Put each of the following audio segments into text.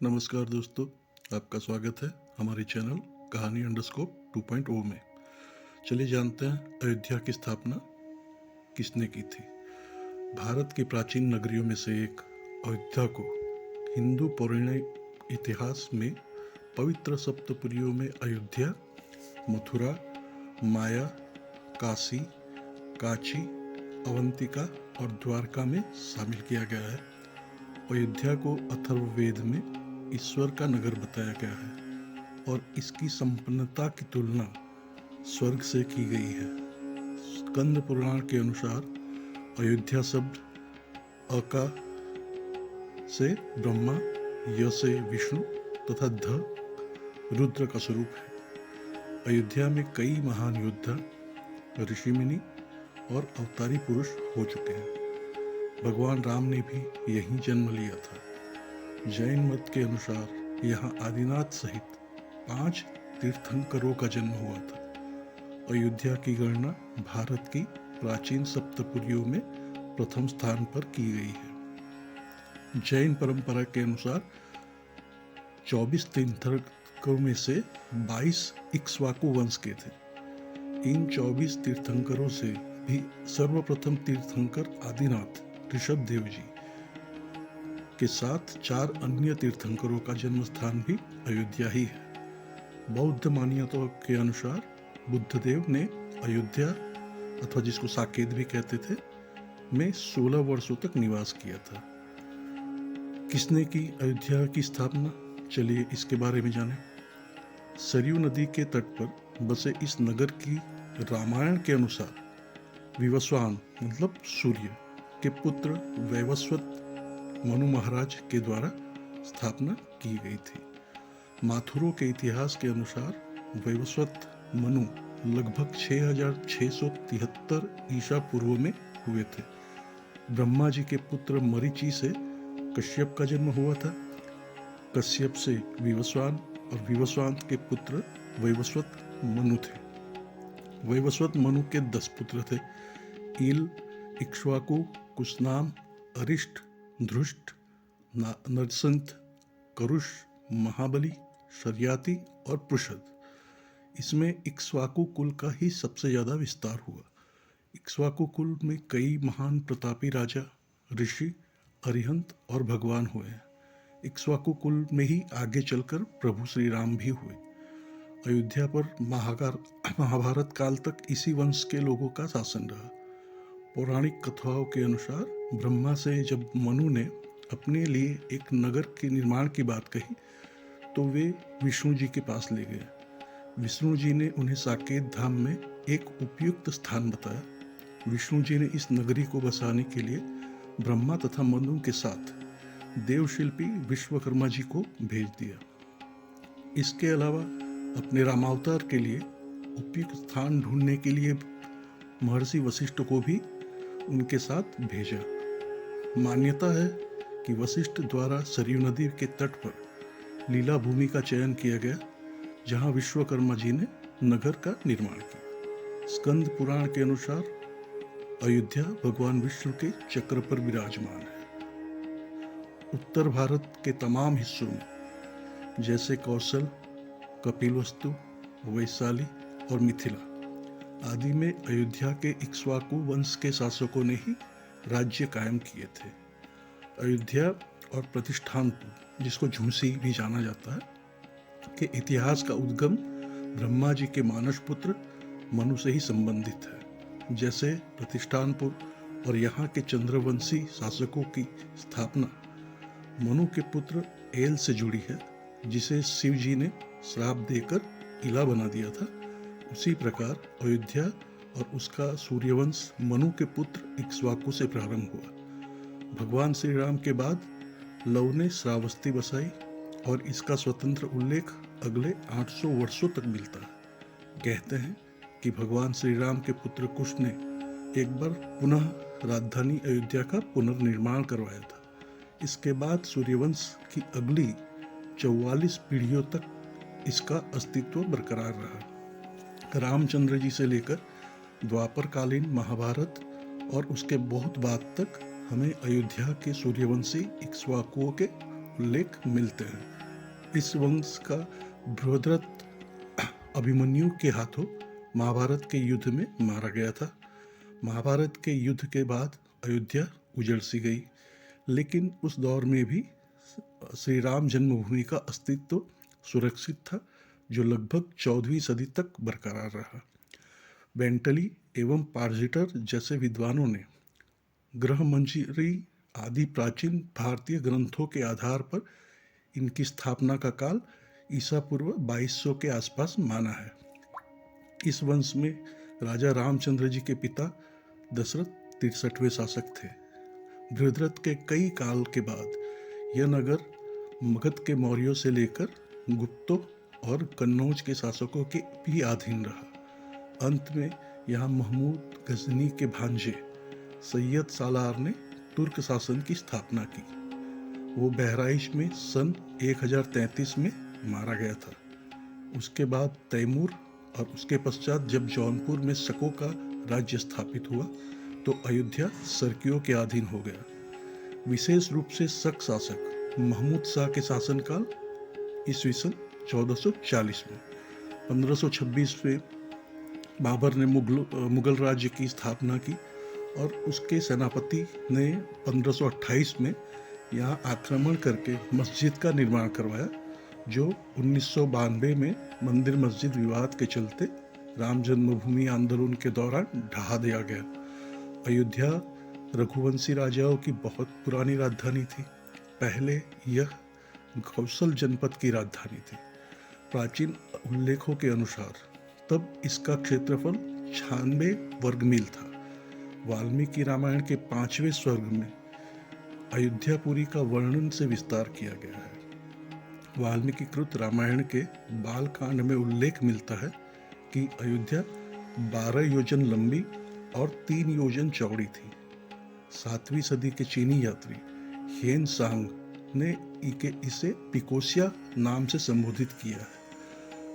नमस्कार दोस्तों, आपका स्वागत है हमारे चैनल कहानी अंडरस्कोप 2.0 में। चलिए जानते हैं अयोध्या की स्थापना किसने की थी। भारत की प्राचीन नगरियों में से एक अयोध्या को हिंदू पौराणिक इतिहास में पवित्र सप्तपुरियों में अयोध्या, मथुरा, माया, काशी, काची, अवंतिका और द्वारका में शामिल किया गया है। अयोध्या को अथर्ववेद में ईश्वर का नगर बताया गया है और इसकी संपन्नता की तुलना स्वर्ग से की गई है। स्कंद पुराण के अनुसार अयोध्या शब्द अका से ब्रह्मा, य से विष्णु तथा ध रुद्र का स्वरूप है। अयोध्या में कई महान योद्धा, ऋषिमुनि और अवतारी पुरुष हो चुके हैं। भगवान राम ने भी यहीं जन्म लिया था। जैन मत के अनुसार यहाँ आदिनाथ सहित 5 तीर्थंकरों का जन्म हुआ था। अयोध्या की गणना भारत की प्राचीन सप्तपुरियों में प्रथम स्थान पर की गई है। जैन परंपरा के अनुसार 24 तीर्थंकरों में से 22 इक्ष्वाकु वंश के थे। इन 24 तीर्थंकरों से भी सर्वप्रथम तीर्थंकर आदिनाथ ऋषभ देव जी के साथ 4 अन्य तीर्थंकरों का जन्म स्थान भी अयोध्या ही है। बौद्ध मान्यताओं के अनुसार बुद्धदेव ने अयोध्या अथवा जिसको साकेत भी कहते थे में 16 वर्षों तक निवास किया था। किसने की अयोध्या की स्थापना, चलिए इसके बारे में जानें। सरयू नदी के तट पर बसे इस नगर की रामायण के अनुसार विवस्वान मतलब सूर्य के पुत्र वैवस्वत मनु महाराज के द्वारा स्थापना की गई थी। माथुरों के इतिहास के अनुसार वैवस्वत मनु लगभग 6673 ईसा पूर्व में हुए थे। ब्रह्मा जी के पुत्र मरीचि से कश्यप का जन्म हुआ था। कश्यप से विवस्वान और विवस्वान के पुत्र वैवस्वत मनु थे। वैवस्वत मनु के 10 पुत्र थे। ईल, इक्ष्वाकु, कुशनाम, अरिष्ट, धृष्ट, नरसंत, करुष, महाबली, शर्याति और पृषद। इसमें इक्ष्वाकु कुल का ही सबसे ज्यादा विस्तार हुआ। इक्ष्वाकु कुल में कई महान प्रतापी राजा, ऋषि, अरिहंत और भगवान हुए हैं। इक्ष्वाकु कुल में ही आगे चलकर प्रभु श्री राम भी हुए। अयोध्या पर महाभारत काल तक इसी वंश के लोगों का शासन रहा। पौराणिक कथाओं के अनुसार ब्रह्मा से जब मनु ने अपने लिए एक नगर के निर्माण की बात कही तो वे विष्णु जी के पास ले गए। विष्णु जी ने उन्हें साकेत धाम में एक उपयुक्त स्थान बताया। विष्णु जी ने इस नगरी को बसाने के लिए ब्रह्मा तथा मनु के साथ देवशिल्पी विश्वकर्मा जी को भेज दिया। इसके अलावा अपने रामावतार के लिए उपयुक्त स्थान ढूंढने के लिए महर्षि वशिष्ठ को भी उनके साथ भेजा। मान्यता है कि वशिष्ठ द्वारा सरयू नदी के तट पर लीला भूमि का चयन किया गया जहां विश्वकर्मा जी ने नगर का निर्माण किया। स्कंद पुराण के अनुसार अयोध्या भगवान विष्णु के चक्र पर विराजमान है। उत्तर भारत के तमाम हिस्सों में जैसे कौशल, कपिलवस्तु, वैशाली और मिथिला आदि में अयोध्या के इक्ष्वाकु वंश के शासकों ने ही राज्य कायम किए थे। अयोध्या और प्रतिष्ठानपुर, जिसको झुंसी भी जाना जाता है, के इतिहास का उद्गम ब्रह्मा जी के मानस पुत्र मनु से ही संबंधित है। जैसे प्रतिष्ठानपुर और यहाँ के चंद्रवंशी शासकों की स्थापना मनु के पुत्र एल से जुड़ी है, जिसे शिव जी ने श्राप देकर इला बना दिया था। उसी प्रकार अयोध्या और उसका सूर्यवंश मनु के पुत्र इक्ष्वाकु से प्रारंभ हुआ। भगवान श्री राम के बाद लव ने श्रावस्ती बसाई और इसका स्वतंत्र उल्लेख अगले 800 वर्षों तक मिलता है। कहते हैं कि भगवान श्री राम के पुत्र कुश ने एक बार पुनः राजधानी अयोध्या का पुनर्निर्माण करवाया था। इसके बाद सूर्यवंश की अगली 44 पीढ़ियों तक इसका अस्तित्व बरकरार रहा। रामचंद्र जी से लेकर द्वापर कालीन महाभारत और उसके बहुत बाद तक हमें अयोध्या के सूर्यवंशी इक्ष्वाकुओं के उल्लेख मिलते हैं। इस वंश का बृहद्रथ अभिमन्यु के हाथों महाभारत के युद्ध में मारा गया था। महाभारत के युद्ध के बाद अयोध्या उजड़ सी गई, लेकिन उस दौर में भी श्री राम जन्मभूमि का अस्तित्व सुरक्षित था, जो लगभग 14वीं सदी तक बरकरार रहा। बेंटली एवं पार्जिटर जैसे विद्वानों ने ग्रह मंजरी आदि प्राचीन भारतीय ग्रंथों के आधार पर इनकी स्थापना का काल ईसा पूर्व 2200 के आसपास माना है। इस वंश में राजा रामचंद्र जी के पिता दशरथ 63वें शासक थे। बृहद्रथ के कई काल के बाद यह नगर मगध के मौर्यों से लेकर गुप्तों और कन्नौज के शासकों के भी अधीन रहा। अंत में यहाँ महमूद गजनी के भांजे सैयद सालार ने तुर्क शासन की स्थापना की। वो बहराइच में सन 1033 में मारा गया था। उसके बाद तैमूर और उसके पश्चात जब जौनपुर में शकों का राज्य स्थापित हुआ तो अयोध्या सर्कियों के अधीन हो गया। विशेष रूप से शक शासक महमूद शाह के शासनकाल ईस्वी सन 1440 में 1526 में बाबर ने मुगल राज्य की स्थापना की और उसके सेनापति ने 1528 में यहाँ आक्रमण करके मस्जिद का निर्माण करवाया, जो 1992 में मंदिर मस्जिद विवाद के चलते राम जन्मभूमि आंदोलन के दौरान ढहा दिया गया। अयोध्या रघुवंशी राजाओं की बहुत पुरानी राजधानी थी। पहले यह कौशल जनपद की राजधानी थी। प्राचीन उल्लेखों के अनुसार तब इसका क्षेत्रफल 96 वर्ग मील था। वाल्मीकि रामायण के 5वें सर्ग में अयोध्यापुरी का वर्णन से विस्तार किया गया है। वाल्मीकि कृत रामायण के बाल कांड में उल्लेख मिलता है कि अयोध्या 12 योजन लंबी और 3 योजन चौड़ी थी। 7वीं सदी के चीनी यात्री हेन सांग ने इसे पिकोसिया नाम से संबोधित किया है।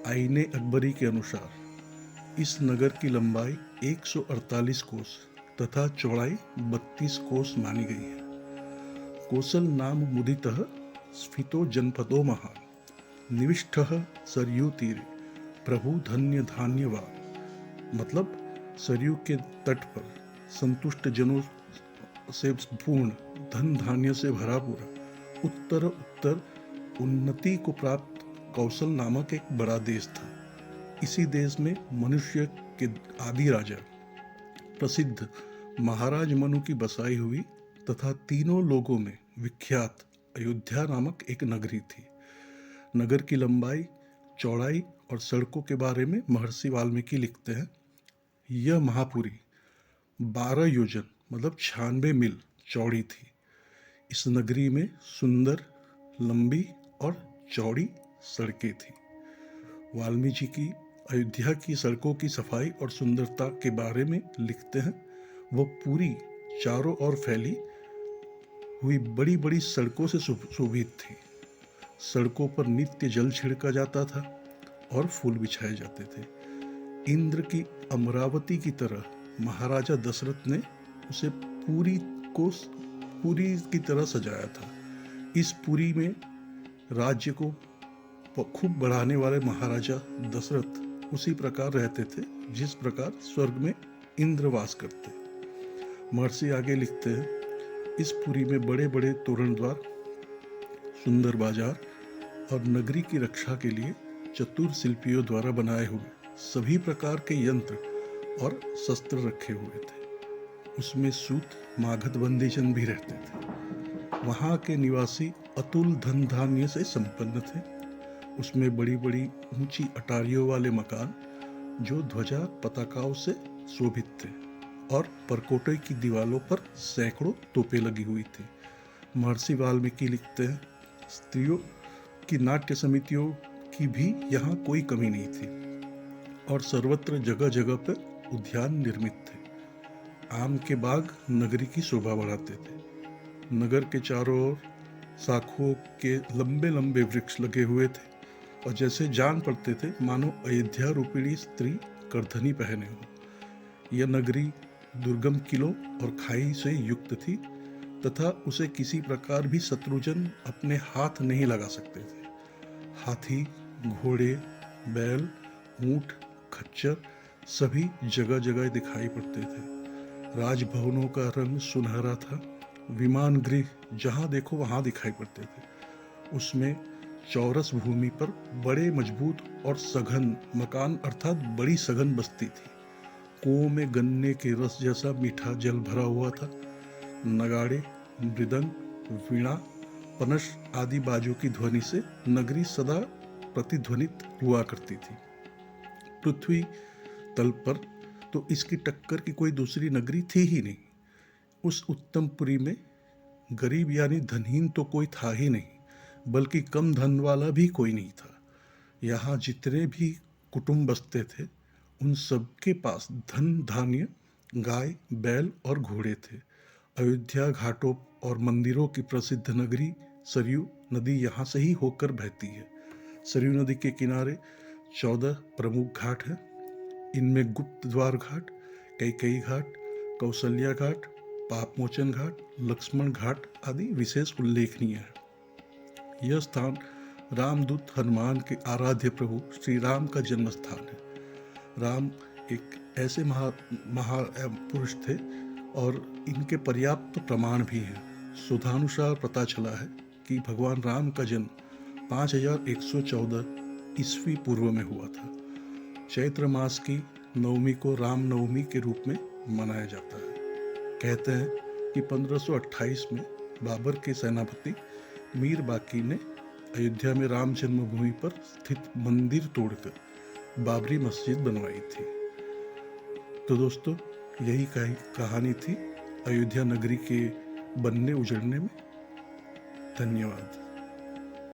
आईने अकबरी के अनुसार इस नगर की लंबाई 148 कोस तथा चौड़ाई 32 कोस मानी गई है। कौशल नाम मुदितः स्फीतो जनपदो महान निविष्टः सरयू तीरे प्रभु धन्य धान्यवान। मतलब सरयू के तट पर संतुष्ट जनों से पूर्ण, धन धान्य से भरा पूरा, उत्तर उन्नति को प्राप्त कौशल नामक एक बड़ा देश था। इसी देश में मनुष्य के आदि राजा प्रसिद्ध महाराज मनु की बसाई हुई तथा तीनों लोगों में विख्यात अयोध्या नामक एक नगरी थी। नगर की लंबाई, चौड़ाई और सड़कों के बारे में महर्षि वाल्मीकि लिखते हैं, यह महापुरी 12 योजन मतलब 96 मील चौड़ी थी। इस नगरी में सुंदर, लंबी और चौड़ी सड़कें थी। वाल्मीकि की अयोध्या की सड़कों की सफाई और सुंदरता के बारे में लिखते हैं, वह पूरी चारों ओर फैली हुई बड़ी बड़ी सड़कों से सुशोभित थी। सड़कों पर नित्य जल छिड़का जाता था और फूल बिछाए जाते थे। इंद्र की अमरावती की तरह महाराजा दशरथ ने उसे पुरी की तरह सजाया था। इस पुरी में राज्य को खूब बढ़ाने वाले महाराजा दशरथ उसी प्रकार रहते थे जिस प्रकार स्वर्ग में इंद्र वास करते। महर्षि आगे लिखते हैं, इस पुरी में बड़े बड़े तोरण द्वार, सुंदर बाजार और नगरी की रक्षा के लिए चतुर शिल्पियों द्वारा बनाए हुए सभी प्रकार के यंत्र और शस्त्र रखे हुए थे। उसमें सूत मागध बंदीजन भी रहते थे। वहाँ के निवासी अतुल धन धान्य से संपन्न थे। उसमें बड़ी बड़ी ऊंची अटारियों वाले मकान जो ध्वजा पताकाओं से शोभित थे और परकोटे की दीवारों पर सैकड़ों तोपें लगी हुई थी। महर्षि वाल्मीकि लिखते हैं, स्त्रियों की नाट्य समितियों की भी यहाँ कोई कमी नहीं थी और सर्वत्र जगह जगह पर उद्यान निर्मित थे। आम के बाग नगरी की शोभा बढ़ाते थे। नगर के चारों ओर शाखों के लंबे लंबे वृक्ष लगे हुए थे और जैसे जान पड़ते थे मानो अयोध्या रूपिणी स्त्री करधनी पहने हो। यह नगरी दुर्गम किलों और खाई से युक्त थी। तथा उसे किसी प्रकार भी शत्रुजन अपने हाथ नहीं लगा सकते थे। हाथी, घोड़े, बैल, ऊंट, खच्चर सभी जगह जगह दिखाई पड़ते थे। राजभवनों का रंग सुनहरा था। विमान गृह जहाँ देखो वहाँ दिखाई पड़ते थे। उसमें चौरस भूमि पर बड़े मजबूत और सघन मकान अर्थात बड़ी सघन बस्ती थी। कुओं में गन्ने के रस जैसा मीठा जल भरा हुआ था। नगाड़े, मृदंग, वीणा, पनस आदि बाजों की ध्वनि से नगरी सदा प्रतिध्वनित हुआ करती थी। पृथ्वी तल पर तो इसकी टक्कर की कोई दूसरी नगरी थी ही नहीं। उस उत्तमपुरी में गरीब यानी धनहीन तो कोई था ही नहीं, बल्कि कम धन वाला भी कोई नहीं था। यहाँ जितने भी कुटुंब बसते थे, उन सबके पास धन धान्य, गाय, बैल और घोड़े थे। अयोध्या घाटों और मंदिरों की प्रसिद्ध नगरी सरयू नदी यहाँ से ही होकर बहती है। सरयू नदी के किनारे 14 प्रमुख घाट हैं। इनमें गुप्त द्वार घाट, कैकेयी घाट, कौशल्या घाट, पापमोचन घाट, लक्ष्मण घाट आदि विशेष उल्लेखनीय है। यह स्थान रामदूत हनुमान के आराध्य प्रभु श्री राम का जन्म स्थान है। राम एक ऐसे महापुरुष थे और इनके पर्याप्त प्रमाण भी हैं। शोधानुसार पता चला है कि भगवान राम का जन्म 5114 ईस्वी पूर्व में हुआ था। चैत्र मास की नवमी को राम नवमी के रूप में मनाया जाता है। कहते हैं कि 1528 में बाबर के सेनापति मीर बाकी ने अयोध्या में राम जन्मभूमि पर स्थित मंदिर तोड़कर बाबरी मस्जिद बनवाई थी। तो दोस्तों, यही कहानी थी अयोध्या नगरी के बनने उजड़ने में। धन्यवाद।